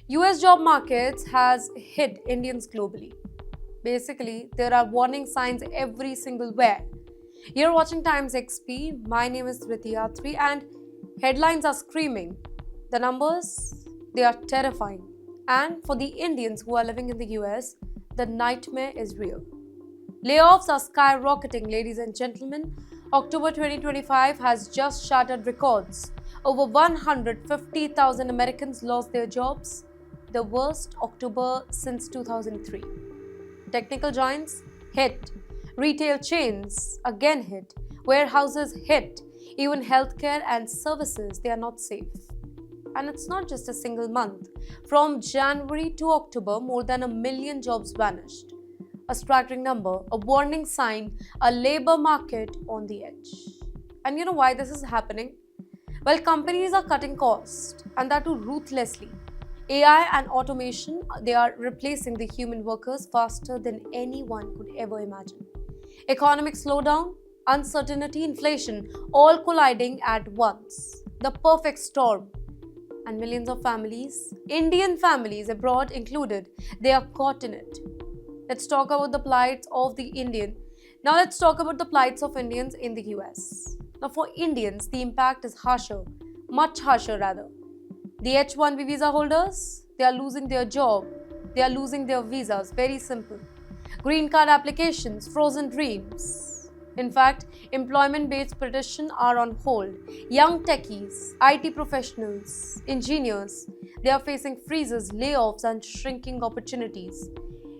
US job markets has hit Indians globally. Basically, there are warning signs every single where. You're watching Times XP. My name is Driti Atri, and headlines are screaming. The numbers, they are terrifying. And for the Indians who are living in the US, the nightmare is real. Layoffs are skyrocketing, ladies and gentlemen. October 2025 has just shattered records. Over 150,000 Americans lost their jobs, the worst October since 2003. Technical giants hit, retail chains again hit, warehouses hit, even healthcare and services, they are not safe. And it's not just a single month. From January to October, more than 1 million jobs vanished. A staggering number, a warning sign, a labor market on the edge. And you know why this is happening? Well, companies are cutting costs, and that too ruthlessly. AI and automation, they are replacing the human workers faster than anyone could ever imagine. Economic slowdown, uncertainty, inflation, all colliding at once. The perfect storm. And millions of families, Indian families abroad included, they are caught in it. Let's talk about the plights of the Indian. Now let's talk about the plights of Indians in the US. Now for Indians, the impact is harsher, much harsher rather. The H-1B visa holders, they are losing their job, they are losing their visas, very simple. Green card applications, frozen dreams. In fact, employment-based petitions are on hold. Young techies, IT professionals, engineers, they are facing freezes, layoffs and shrinking opportunities.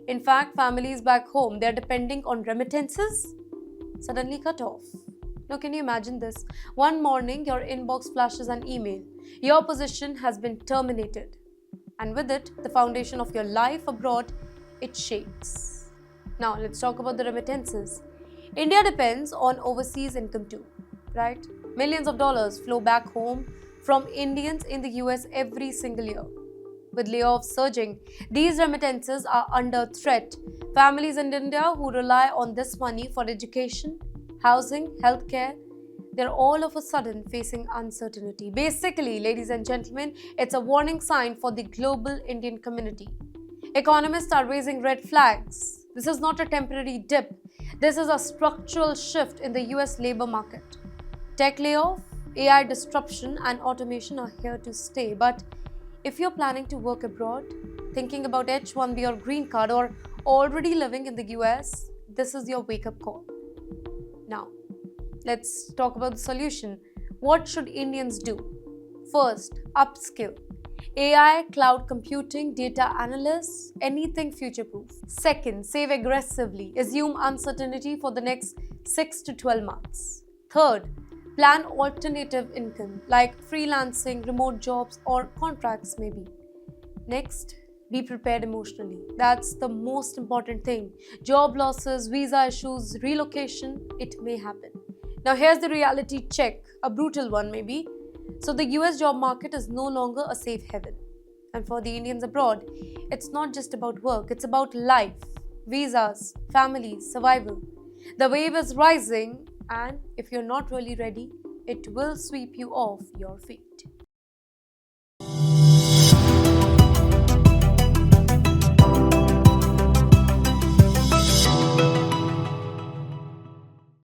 In fact, families back home, they are depending on remittances, suddenly cut off. Now, can you imagine this? One morning, your inbox flashes an email. Your position has been terminated. And with it, the foundation of your life abroad, it shakes. Now, let's talk about the remittances. India depends on overseas income too, right? Millions of dollars flow back home from Indians in the US every single year. With layoffs surging, these remittances are under threat. Families in India who rely on this money for education, housing, healthcare, they're all of a sudden facing uncertainty. Basically, ladies and gentlemen, it's a warning sign for the global Indian community. Economists are raising red flags. This is not a temporary dip. This is a structural shift in the US labor market. Tech layoff, AI disruption, and automation are here to stay. But if you're planning to work abroad, thinking about H-1B or green card, or already living in the US, this is your wake-up call. Now, let's talk about the solution. What should Indians do? First, upskill. AI, cloud computing, data analysts, anything future-proof. Second, save aggressively. Assume uncertainty for the next 6 to 12 months. Third, plan alternative income like freelancing, remote jobs, or contracts maybe. Next, be prepared emotionally. That's the most important thing. Job losses, visa issues, relocation, it may happen. Now here's the reality check, a brutal one maybe. So the US job market is no longer a safe haven. And for the Indians abroad, it's not just about work, it's about life, visas, families, survival. The wave is rising, and if you're not really ready, it will sweep you off your feet.